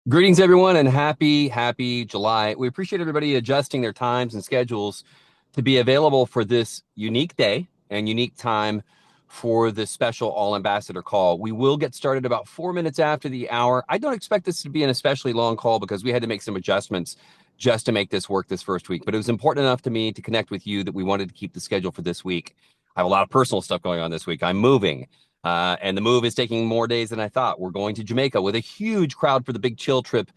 Greetings, everyone, and happy July. We appreciate everybody adjusting their times and schedules to be available for this unique day and unique time for this special All Ambassador call. We will get started about 4 minutes after the hour. I don't expect this to be an especially long call because we had to make some adjustments just to make this work this first week. But it was important enough to me to connect with you that we wanted to keep the schedule for this week. I have a lot of personal stuff going on this week. I'm moving. And the move is taking more days than I thought. We're going to Jamaica with a huge crowd for the big chill trip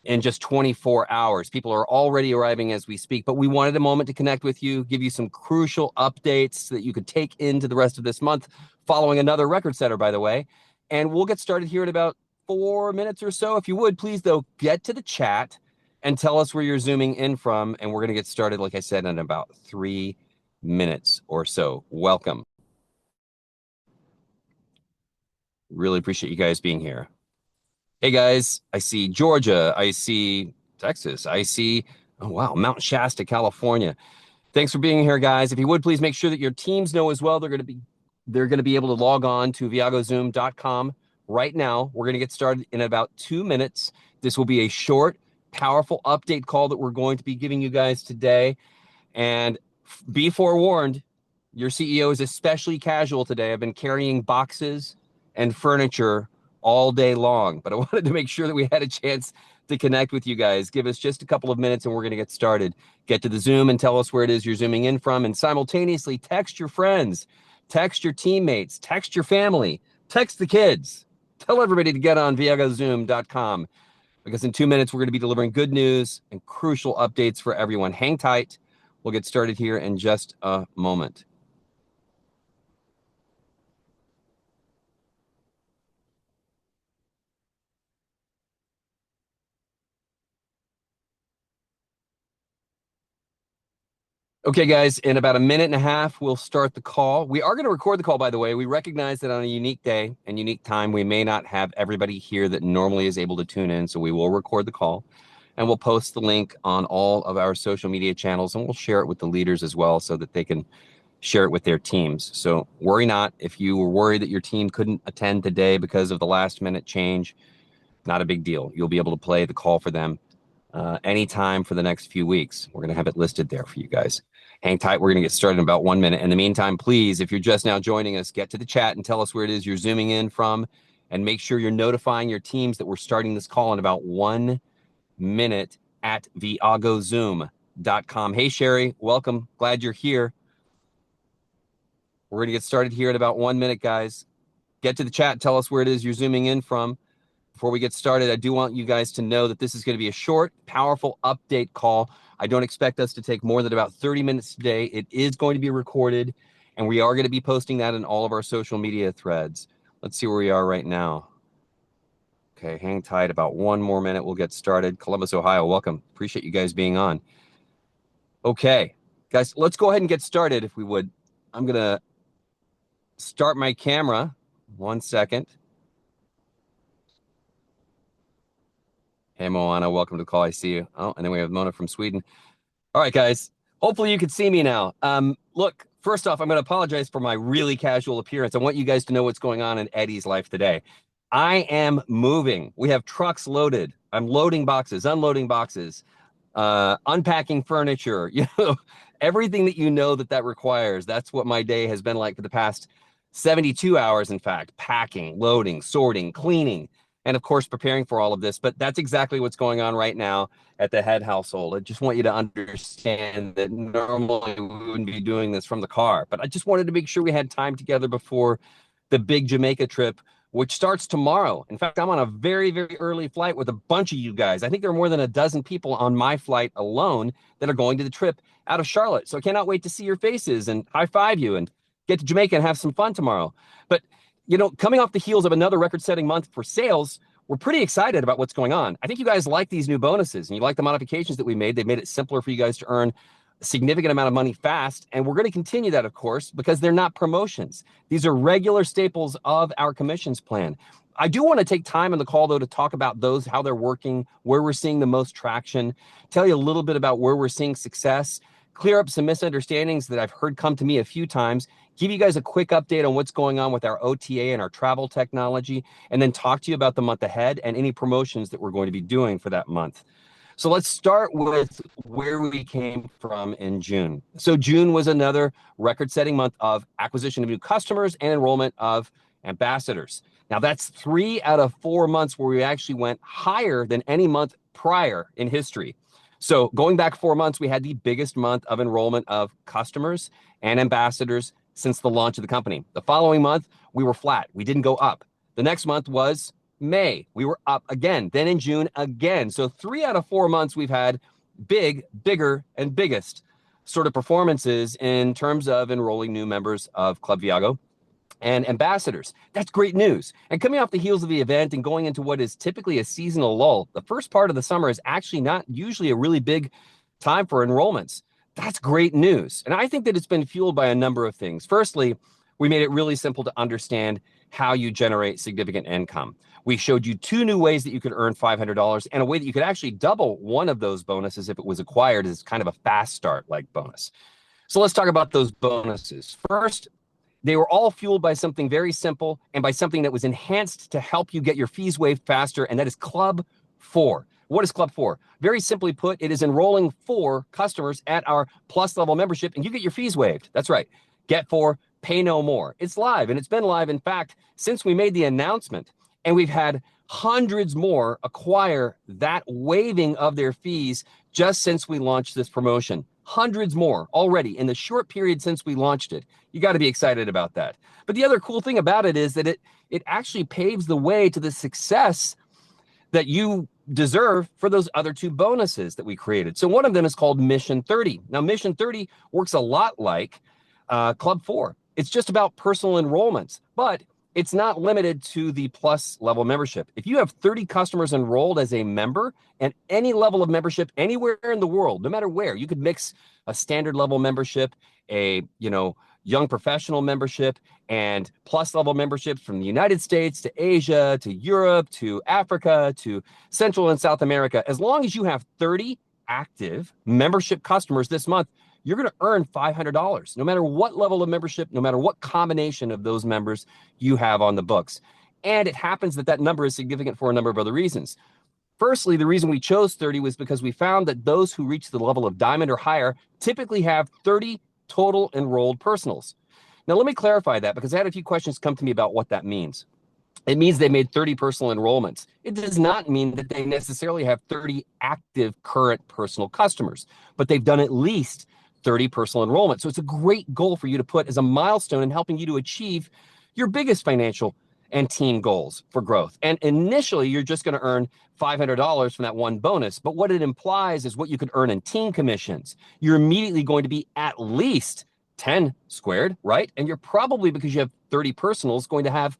in just 24 hours. People are already arriving as we speak, but we wanted a moment to connect with you, give you some crucial updates that you could take into the rest of this month, following another record setter, by the way. And we'll get started here in about 4 minutes or so. If you would, please, though, get to the chat and tell us where you're zooming in from. And we're going to get started, like I said, in about 3 minutes or so. Welcome. Really appreciate you guys being here. Hey guys, I see Georgia, I see Texas, I see, oh wow, Mount Shasta, California. Thanks for being here, guys. If you would please make sure that your teams know as well, they're going to be able to log on to viagozoom.com right now. We're going to get started in about 2 minutes. This will be a short, powerful update call that we're going to be giving you guys today. And be forewarned, your CEO is especially casual today. I've been carrying boxes and furniture all day long, but I wanted to make sure that we had a chance to connect with you guys. Give us just a couple of minutes and we're going to get started. Get to the Zoom and tell us where it is you're zooming in from, and simultaneously text your friends, text your teammates, text your family, text the kids. Tell everybody to get on viagozoom.com, because in 2 minutes we're going to be delivering good news and crucial updates for everyone. Hang tight. We'll get started here in just a moment. Okay, guys, in about a minute and a half, we'll start the call. We are going to record the call, by the way. We recognize that on a unique day and unique time, we may not have everybody here that normally is able to tune in, so we will record the call, and we'll post the link on all of our social media channels, and we'll share it with the leaders as well so that they can share it with their teams. So worry not. If you were worried that your team couldn't attend today because of the last-minute change, not a big deal. You'll be able to play the call for them anytime for the next few weeks. We're going to have it listed there for you guys. Hang tight. We're going to get started in about 1 minute. In the meantime, please, if you're just now joining us, get to the chat and tell us where it is you're zooming in from, and make sure you're notifying your teams that we're starting this call in about 1 minute at viagozoom.com. Hey, Sherry, welcome. Glad you're here. We're going to get started here in about 1 minute, guys. Get to the chat. Tell us where it is you're zooming in from. Before we get started, I do want you guys to know that this is going to be a short, powerful update call. I don't expect us to take more than about 30 minutes today. It is going to be recorded, and we are going to be posting that in all of our social media threads. Let's see where we are right now. Okay, hang tight. About 1 more minute, we'll get started. Columbus, Ohio, welcome. Appreciate you guys being on. Okay, guys, let's go ahead and get started if we would. I'm going to start my camera. 1 second. Hey, Moana, welcome to the call. I see you. Oh, and then we have Mona from Sweden. All right, guys. Hopefully you can see me now. Look, first off, I'm going to apologize for my really casual appearance. I want you guys to know what's going on in Eddie's life today. I am moving. We have trucks loaded. I'm loading boxes, unloading boxes, unpacking furniture, everything that you know that requires. That's what my day has been like for the past 72 hours, in fact, packing, loading, sorting, cleaning, and of course, preparing for all of this. But that's exactly what's going on right now at the head household. I just want you to understand that normally we wouldn't be doing this from the car, but I just wanted to make sure we had time together before the big Jamaica trip, which starts tomorrow. In fact, I'm on a very, very early flight with a bunch of you guys. I think there are more than a dozen people on my flight alone that are going to the trip out of Charlotte. So I cannot wait to see your faces and high five you and get to Jamaica and have some fun tomorrow. But coming off the heels of another record-setting month for sales, we're pretty excited about what's going on. I think you guys like these new bonuses and you like the modifications that we made. They've made it simpler for you guys to earn a significant amount of money fast. And we're going to continue that, of course, because they're not promotions. These are regular staples of our commissions plan. I do want to take time on the call, though, to talk about those, how they're working, where we're seeing the most traction, tell you a little bit about where we're seeing success, clear up some misunderstandings that I've heard come to me a few times, give you guys a quick update on what's going on with our OTA and our travel technology, and then talk to you about the month ahead and any promotions that we're going to be doing for that month. So let's start with where we came from in June. So June was another record-setting month of acquisition of new customers and enrollment of ambassadors. Now that's 3 out of 4 months where we actually went higher than any month prior in history. So going back 4 months, we had the biggest month of enrollment of customers and ambassadors since the launch of the company. The following month, we were flat. We didn't go up. The next month was May. We were up again. Then in June, again. So 3 out of 4 months, we've had bigger, and biggest sort of performances in terms of enrolling new members of Club Viago and ambassadors. That's great news. And coming off the heels of the event and going into what is typically a seasonal lull, the first part of the summer is actually not usually a really big time for enrollments. That's great news. And I think that it's been fueled by a number of things. Firstly, we made it really simple to understand how you generate significant income. We showed you 2 new ways that you could earn $500 and a way that you could actually double one of those bonuses if it was acquired as kind of a fast start like bonus. So let's talk about those bonuses. First, they were all fueled by something very simple and by something that was enhanced to help you get your fees waived faster, and that is Club 4. What is Club 4? Very simply put, it is enrolling 4 customers at our plus level membership and you get your fees waived. That's right. Get 4, pay no more. It's live, and it's been live, in fact, since we made the announcement, and we've had hundreds more acquire that waiving of their fees just since we launched this promotion. Hundreds more already in the short period since we launched it. You got to be excited about that. But the other cool thing about it is that it actually paves the way to the success that you deserve for those other 2 bonuses that we created. So one of them is called Mission 30. Now, Mission 30 works a lot like Club 4. It's just about personal enrollments, but it's not limited to the plus level membership. If you have 30 customers enrolled as a member and any level of membership anywhere in the world, no matter where, you could mix a standard level membership, a young professional membership, and plus level memberships from the United States to Asia to Europe to Africa to Central and South America. As long as you have 30 active membership customers this month, you're going to earn $500, no matter what level of membership, no matter what combination of those members you have on the books. And it happens that that number is significant for a number of other reasons. Firstly, the reason we chose 30 was because we found that those who reach the level of diamond or higher typically have 30 total enrolled personals. Now, let me clarify that because I had a few questions come to me about what that means. It means they made 30 personal enrollments. It does not mean that they necessarily have 30 active current personal customers, but they've done at least 30 personal enrollments. So it's a great goal for you to put as a milestone in helping you to achieve your biggest financial and team goals for growth. And initially, you're just going to earn $500 from that one bonus. But what it implies is what you could earn in team commissions. You're immediately going to be at least 10 squared, right? And you're probably, because you have 30 personals, going to have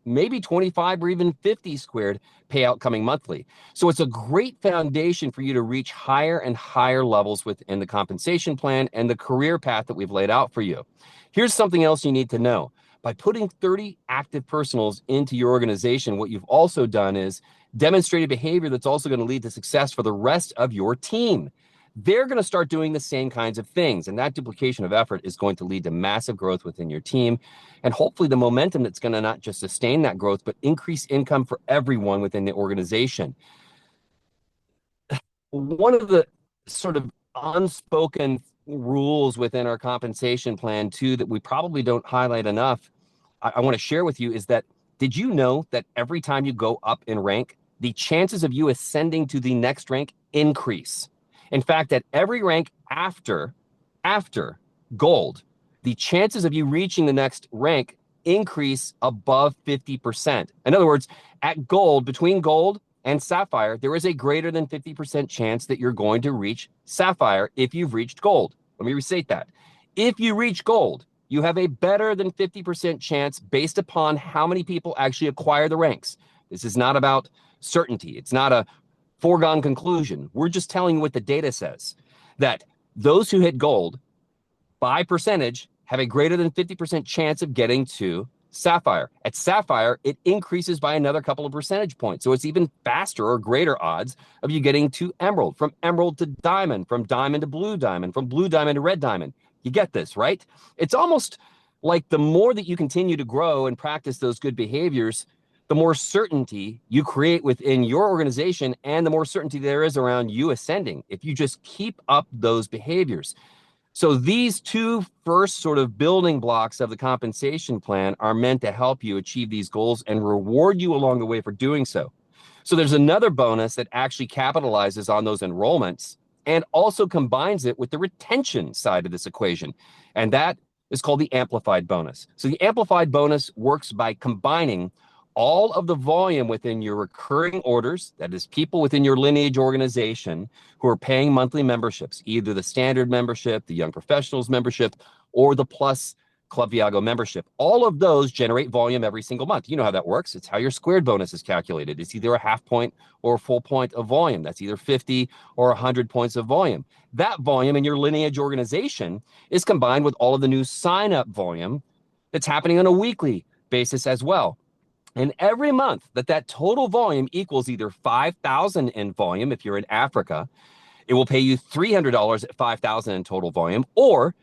maybe 25 or even 50 squared payout coming monthly. So it's a great foundation for you to reach higher and higher levels within the compensation plan and the career path that we've laid out for you. Here's something else you need to know. By putting 30 active personals into your organization, what you've also done is demonstrated behavior that's also going to lead to success for the rest of your team. They're going to start doing the same kinds of things, and that duplication of effort is going to lead to massive growth within your team, and hopefully the momentum that's going to not just sustain that growth, but increase income for everyone within the organization. One of the sort of unspoken rules within our compensation plan, too, that we probably don't highlight enough, I want to share with you is that, did you know that every time you go up in rank, the chances of you ascending to the next rank increase? In fact, at every rank after gold, the chances of you reaching the next rank increase above 50%. In other words, at gold, between gold and sapphire, there is a greater than 50% chance that you're going to reach sapphire if you've reached gold. Let me restate that. If you reach gold, you have a better than 50% chance based upon how many people actually acquire the ranks. This is not about certainty. It's not a foregone conclusion. We're just telling you what the data says, that those who hit gold by percentage have a greater than 50% chance of getting to sapphire. At sapphire, it increases by another couple of percentage points. So it's even faster or greater odds of you getting to emerald, from emerald to diamond, from diamond to blue diamond, from blue diamond to red diamond. You get this, right? It's almost like the more that you continue to grow and practice those good behaviors, the more certainty you create within your organization and the more certainty there is around you ascending if you just keep up those behaviors. So these two first sort of building blocks of the compensation plan are meant to help you achieve these goals and reward you along the way for doing so. So there's another bonus that actually capitalizes on those enrollments and also combines it with the retention side of this equation. And that is called the amplified bonus. So the amplified bonus works by combining all of the volume within your recurring orders, that is people within your lineage organization who are paying monthly memberships, either the standard membership, the young professionals membership, or the plus Club Viago membership. All of those generate volume every single month. You know how that works. It's how your squared bonus is calculated. It's either a half point or a full point of volume. That's either 50 or 100 points of volume. That volume in your lineage organization is combined with all of the new sign-up volume that's happening on a weekly basis as well. And every month that total volume equals either 5,000 in volume, if you're in Africa, it will pay you $300 at 5,000 in total volume, or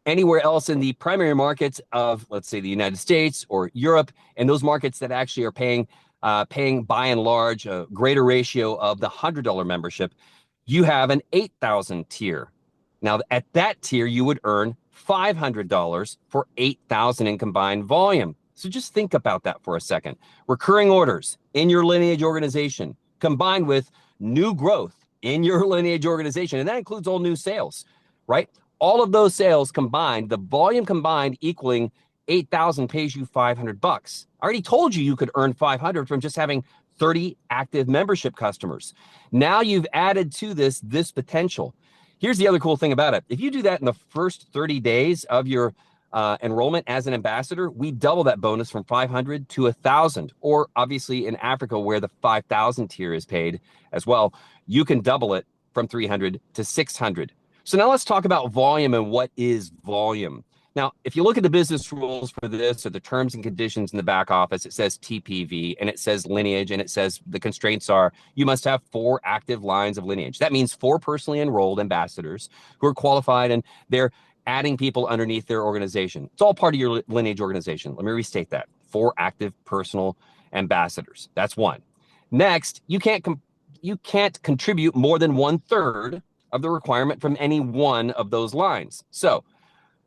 anywhere else in the primary markets of, let's say, the United States or Europe, and those markets that actually are paying by and large a greater ratio of the $100 membership, you have an 8,000 tier. Now, at that tier, you would earn $500 for 8,000 in combined volume. So just think about that for a second. Recurring orders in your lineage organization combined with new growth in your lineage organization, and that includes all new sales, right? All of those sales combined, the volume combined equaling 8,000 pays you $500. I already told you could earn 500 from just having 30 active membership customers. Now you've added to this potential. Here's the other cool thing about it. If you do that in the first 30 days of your enrollment as an ambassador, we double that bonus from 500 to 1,000. Or obviously in Africa, where the 5,000 tier is paid as well, you can double it from 300 to 600. So now let's talk about volume and what is volume. Now, if you look at the business rules for this or the terms and conditions in the back office, it says TPV and it says lineage and it says the constraints are you must have 4 active lines of lineage. That means 4 personally enrolled ambassadors who are qualified and they're adding people underneath their organization. It's all part of your lineage organization. Let me restate that. 4 active personal ambassadors. That's one. Next, you can't contribute more than 1/3 of the requirement from any one of those lines. So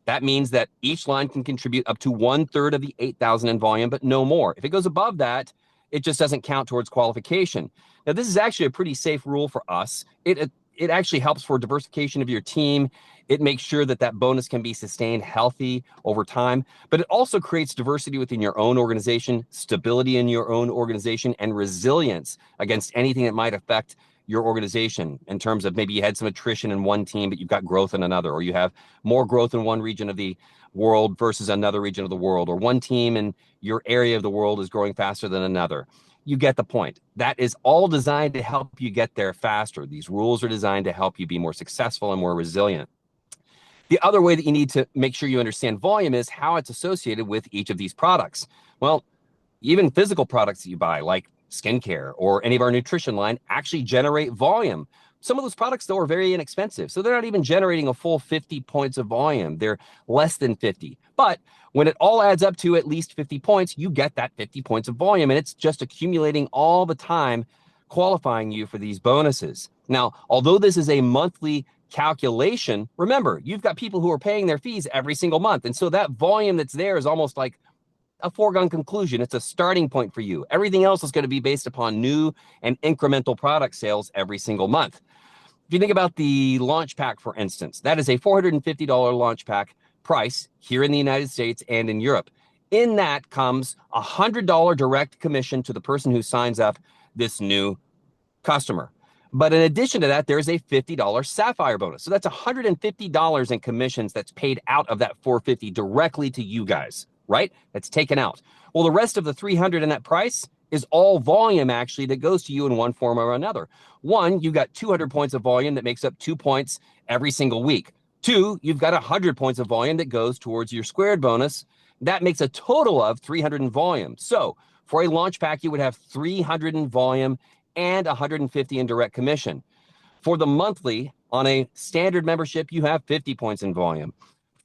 that means that each line can contribute up to 1/3 of the 8,000 in volume, but no more. If it goes above that, it just doesn't count towards qualification. Now, this is actually a pretty safe rule for us. It actually helps for diversification of your team. It makes sure that bonus can be sustained healthy over time, but it also creates diversity within your own organization, stability in your own organization, and resilience against anything that might affect your organization in terms of maybe you had some attrition in one team, but you've got growth in another, or you have more growth in one region of the world versus another region of the world, or one team in your area of the world is growing faster than another. You get the point. That is all designed to help you get there faster. These rules are designed to help you be more successful and more resilient. The other way that you need to make sure you understand volume is how it's associated with each of these products. Well, even physical products that you buy, like skincare or any of our nutrition line, actually generate volume. Some of those products, though, are very inexpensive. So they're not even generating a full 50 points of volume. They're less than 50. But when it all adds up to at least 50 points, you get that 50 points of volume. And it's just accumulating all the time, qualifying you for these bonuses. Now, although this is a monthly calculation, remember, you've got people who are paying their fees every single month. And so that volume that's there is almost like a foregone conclusion. It's a starting point for you. Everything else is going to be based upon new and incremental product sales every single month. If you think about the launch pack, for instance, that is a $450 launch pack price here in the United States and in Europe. In that comes a $100 direct commission to the person who signs up this new customer. But in addition to that, there's a $50 Sapphire bonus. So that's $150 in commissions that's paid out of that $450 directly to you guys, right? That's taken out. Well, the rest of the $300 in that price is all volume actually that goes to you in one form or another. One, you've got 200 points of volume that makes up 2 points every single week. 2, you've got 100 points of volume that goes towards your squared bonus. That makes a total of 300 in volume. So for a launch pack, you would have 300 in volume and 150 in direct commission. For the monthly, on a standard membership, you have 50 points in volume.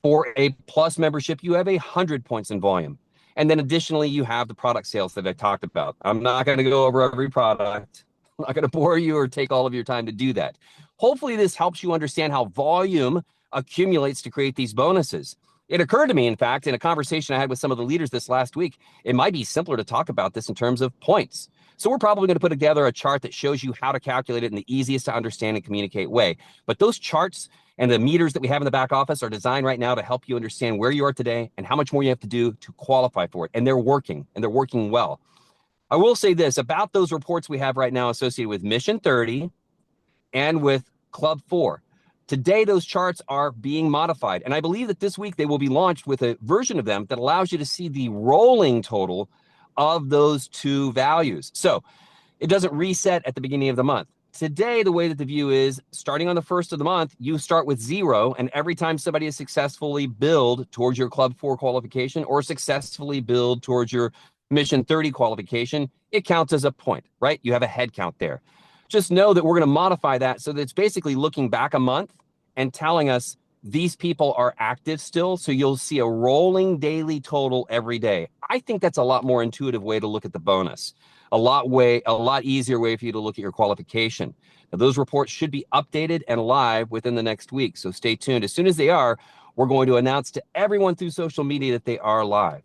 For a plus membership, you have 100 points in volume. And then additionally, you have the product sales that I talked about. I'm not going to go over every product. I'm not going to bore you or take all of your time to do that. Hopefully, this helps you understand how volume accumulates to create these bonuses. It occurred to me, in fact, in a conversation I had with some of the leaders this last week, it might be simpler to talk about this in terms of points. So we're probably going to put together a chart that shows you how to calculate it in the easiest to understand and communicate way. But those charts and the meters that we have in the back office are designed right now to help you understand where you are today and how much more you have to do to qualify for it. And they're working well. I will say this about those reports we have right now associated with Mission 30 and with Club 4. Today, those charts are being modified. And I believe that this week they will be launched with a version of them that allows you to see the rolling total of those two values. So it doesn't reset at the beginning of the month. Today, the way that the view is, starting on the first of the month, you start with 0, and every time somebody is successfully billed towards your Club 4 qualification or successfully billed towards your Mission 30 qualification, it counts as a point, right? You have a head count there. Just know that we're going to modify that so that it's basically looking back a month and telling us these people are active still, so you'll see a rolling daily total every day. I think that's a lot more intuitive way to look at the bonus. A lot easier way for you to look at your qualification. Now, those reports should be updated and live within the next week, so stay tuned. As soon as they are, we're going to announce to everyone through social media that they are live.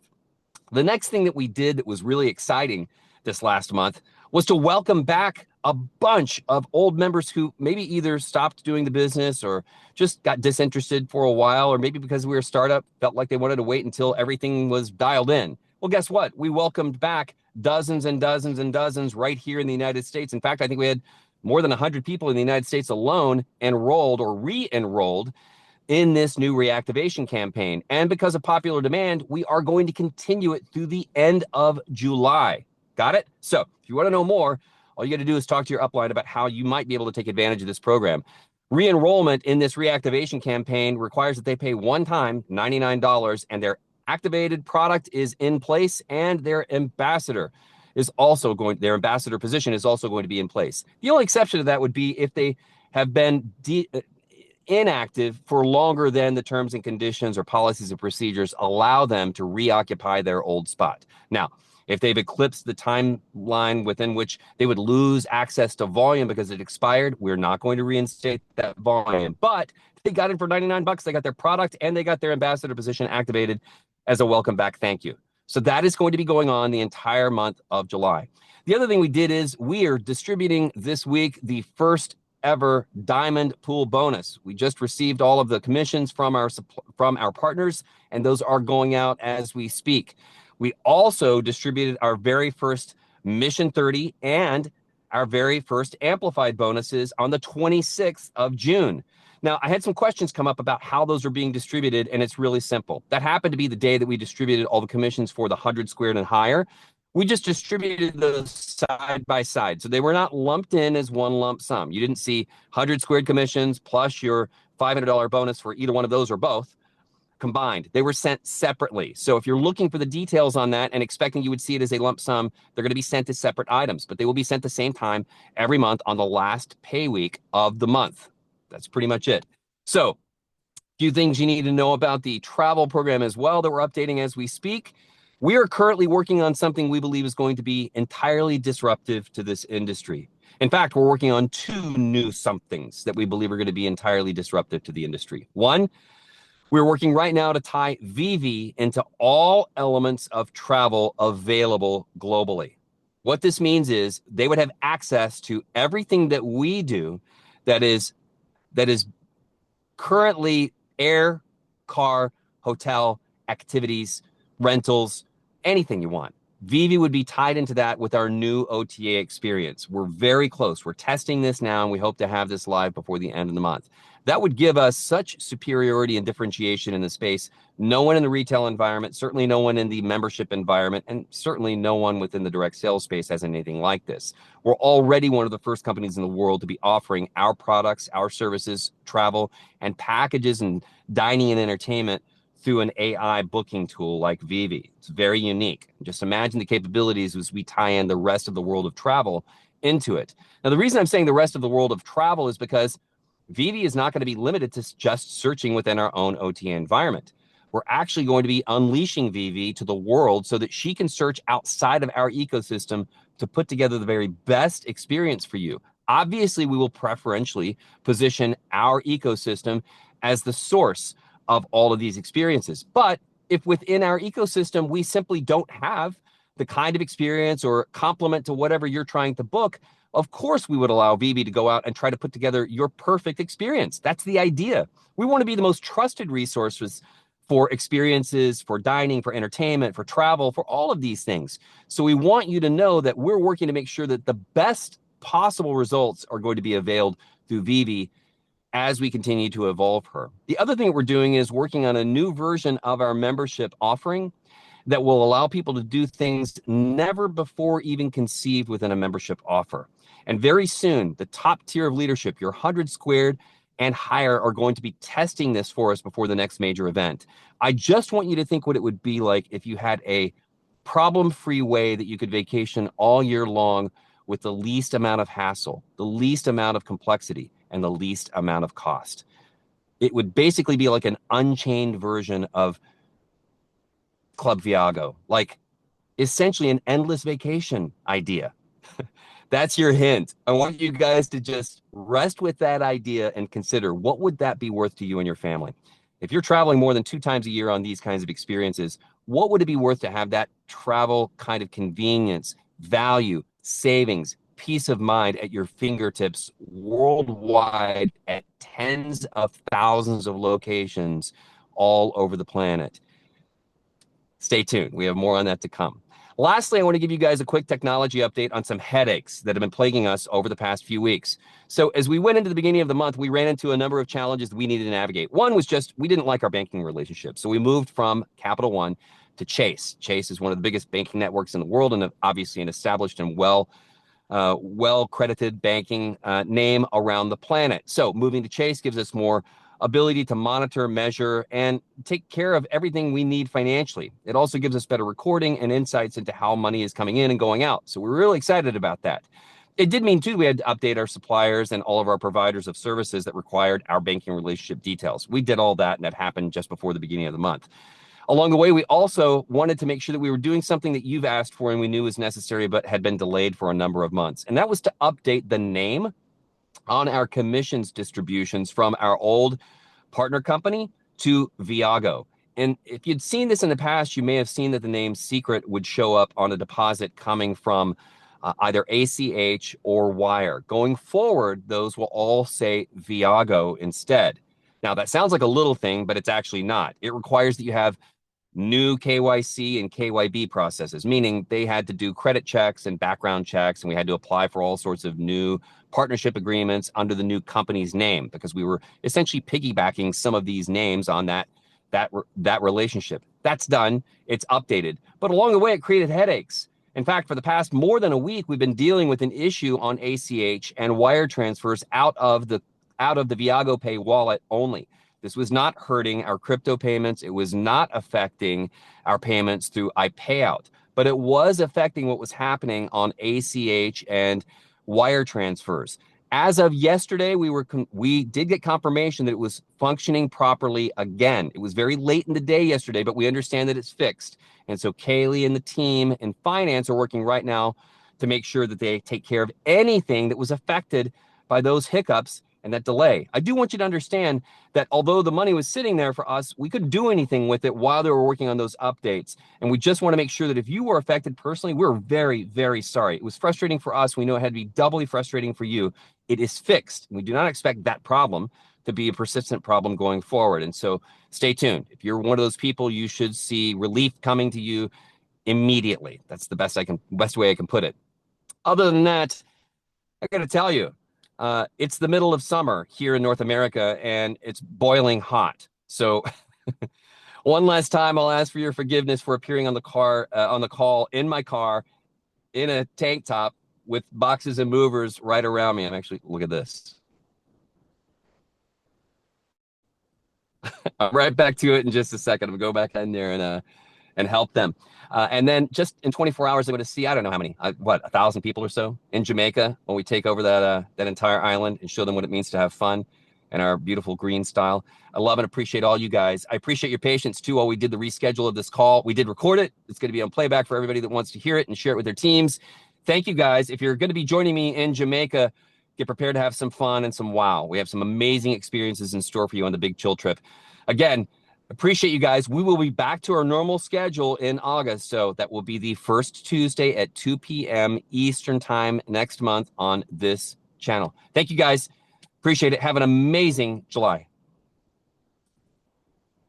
The next thing that we did that was really exciting this last month was to welcome back a bunch of old members who maybe either stopped doing the business or just got disinterested for a while, or maybe because we were a startup, felt like they wanted to wait until everything was dialed in. Well, guess what? We welcomed back dozens and dozens and dozens right here in the United States. In fact, I think we had more than 100 people in the United States alone enrolled or re-enrolled in this new reactivation campaign. And because of popular demand, we are going to continue it through the end of July. Got it? So if you want to know more, all you got to do is talk to your upline about how you might be able to take advantage of this program. Re-enrollment in this reactivation campaign requires that they pay one time $99, and their activated product is in place, and their ambassador position is also going to be in place. The only exception to that would be if they have been inactive for longer than the terms and conditions or policies and procedures allow them to reoccupy their old spot. Now, if they've eclipsed the timeline within which they would lose access to volume because it expired, we're not going to reinstate that volume. But they got it for $99. They got their product and they got their ambassador position activated as a welcome back thank you. So that is going to be going on the entire month of July. The other thing we did is we are distributing this week the first ever diamond pool bonus. We just received all of the commissions from our partners, and those are going out as we speak. We also distributed our very first Mission 30 and our very first amplified bonuses on the 26th of June. Now, I had some questions come up about how those are being distributed, and it's really simple. That happened to be the day that we distributed all the commissions for the 100 squared and higher. We just distributed those side by side. So they were not lumped in as one lump sum. You didn't see 100 squared commissions plus your $500 bonus for either one of those or both combined. They were sent separately. So if you're looking for the details on that and expecting you would see it as a lump sum, they're going to be sent as separate items, but they will be sent the same time every month on the last pay week of the month. That's pretty much it. So a few things you need to know about the travel program as well that we're updating as we speak. We are currently working on something we believe is going to be entirely disruptive to this industry. In fact, we're working on two new somethings that we believe are going to be entirely disruptive to the industry. One, we're working right now to tie VV into all elements of travel available globally. What this means is they would have access to everything that we do that is currently air, car, hotel, activities, rentals, anything you want. VV would be tied into that with our new OTA experience. We're very close. We're testing this now, and we hope to have this live before the end of the month. That would give us such superiority and differentiation in the space. No one in the retail environment, certainly no one in the membership environment, and certainly no one within the direct sales space has anything like this. We're already one of the first companies in the world to be offering our products, our services, travel, and packages and dining and entertainment through an AI booking tool like Vivi. It's very unique. Just imagine the capabilities as we tie in the rest of the world of travel into it. Now, the reason I'm saying the rest of the world of travel is because Vivi is not going to be limited to just searching within our own OTA environment. We're actually going to be unleashing Vivi to the world so that she can search outside of our ecosystem to put together the very best experience for you. Obviously, we will preferentially position our ecosystem as the source of all of these experiences. But if within our ecosystem, we simply don't have the kind of experience or complement to whatever you're trying to book, of course we would allow Vivi to go out and try to put together your perfect experience. That's the idea. We want to be the most trusted resources for experiences, for dining, for entertainment, for travel, for all of these things. So we want you to know that we're working to make sure that the best possible results are going to be availed through Vivi as we continue to evolve her. The other thing that we're doing is working on a new version of our membership offering that will allow people to do things never before even conceived within a membership offer. And very soon, the top tier of leadership, your 100 squared and higher, are going to be testing this for us before the next major event. I just want you to think what it would be like if you had a problem-free way that you could vacation all year long with the least amount of hassle, the least amount of complexity, and the least amount of cost. It would basically be like an unchained version of Club Viago, like essentially an endless vacation idea. That's your hint. I want you guys to just rest with that idea and consider, what would that be worth to you and your family? If you're traveling more than 2 times a year on these kinds of experiences, what would it be worth to have that travel kind of convenience, value, savings, peace of mind at your fingertips worldwide at tens of thousands of locations all over the planet? Stay tuned. We have more on that to come. Lastly, I want to give you guys a quick technology update on some headaches that have been plaguing us over the past few weeks. So as we went into the beginning of the month, we ran into a number of challenges that we needed to navigate. One was just we didn't like our banking relationship. So we moved from Capital One to Chase. Chase is one of the biggest banking networks in the world and obviously an established and well-credited banking name around the planet. So moving to Chase gives us more ability to monitor, measure, and take care of everything we need financially. It also gives us better recording and insights into how money is coming in and going out. So we're really excited about that. It did mean, too, we had to update our suppliers and all of our providers of services that required our banking relationship details. We did all that, and that happened just before the beginning of the month. Along the way, we also wanted to make sure that we were doing something that you've asked for and we knew was necessary but had been delayed for a number of months. And that was to update the name on our commissions distributions from our old partner company to Viago. And if you'd seen this in the past, you may have seen that the name Secret would show up on a deposit coming from either ACH or Wire. Going forward, those will all say Viago instead. Now, that sounds like a little thing, but it's actually not. It requires that you have new KYC and KYB processes, meaning they had to do credit checks and background checks, and we had to apply for all sorts of new partnership agreements under the new company's name because we were essentially piggybacking some of these names on that relationship. That's done. It's updated. But along the way, it created headaches. In fact, for the past more than a week, we've been dealing with an issue on ACH and wire transfers out of the Viago Pay wallet only. This was not hurting our crypto payments. It was not affecting our payments through iPayout, but it was affecting what was happening on ACH and wire transfers. As of yesterday, we did get confirmation that it was functioning properly again. It was very late in the day yesterday, but we understand that it's fixed. And so Kaylee and the team in finance are working right now to make sure that they take care of anything that was affected by those hiccups and that delay. I do want you to understand that although the money was sitting there for us, we couldn't do anything with it while they were working on those updates. And we just want to make sure that if you were affected personally, we're very, very sorry. It was frustrating for us. We know it had to be doubly frustrating for you. It is fixed. We do not expect that problem to be a persistent problem going forward. And so stay tuned. If you're one of those people, you should see relief coming to you immediately. That's the best way I can put it. Other than that, I got to tell you, it's the middle of summer here in North America, and it's boiling hot. So one last time, I'll ask for your forgiveness for appearing on the call in my car in a tank top with boxes and movers right around me. I'm actually, look at this. I'm right back to it in just a second. I'm going to go back in there and help them. And then just in 24 hours, I'm going to see, I don't know how many, 1,000 people or so in Jamaica when we take over that entire island and show them what it means to have fun. and our beautiful green style. I love and appreciate all you guys. I appreciate your patience too while we did the reschedule of this call. We did record it. It's going to be on playback for everybody that wants to hear it and share it with their teams. Thank you guys. If you're going to be joining me in Jamaica, get prepared to have some fun and some wow. We have some amazing experiences in store for you on the Big Chill trip. Again, appreciate you guys. We will be back to our normal schedule in August. So that will be the first Tuesday at 2 p.m. Eastern time next month on this channel. Thank you guys. Appreciate it. Have an amazing July.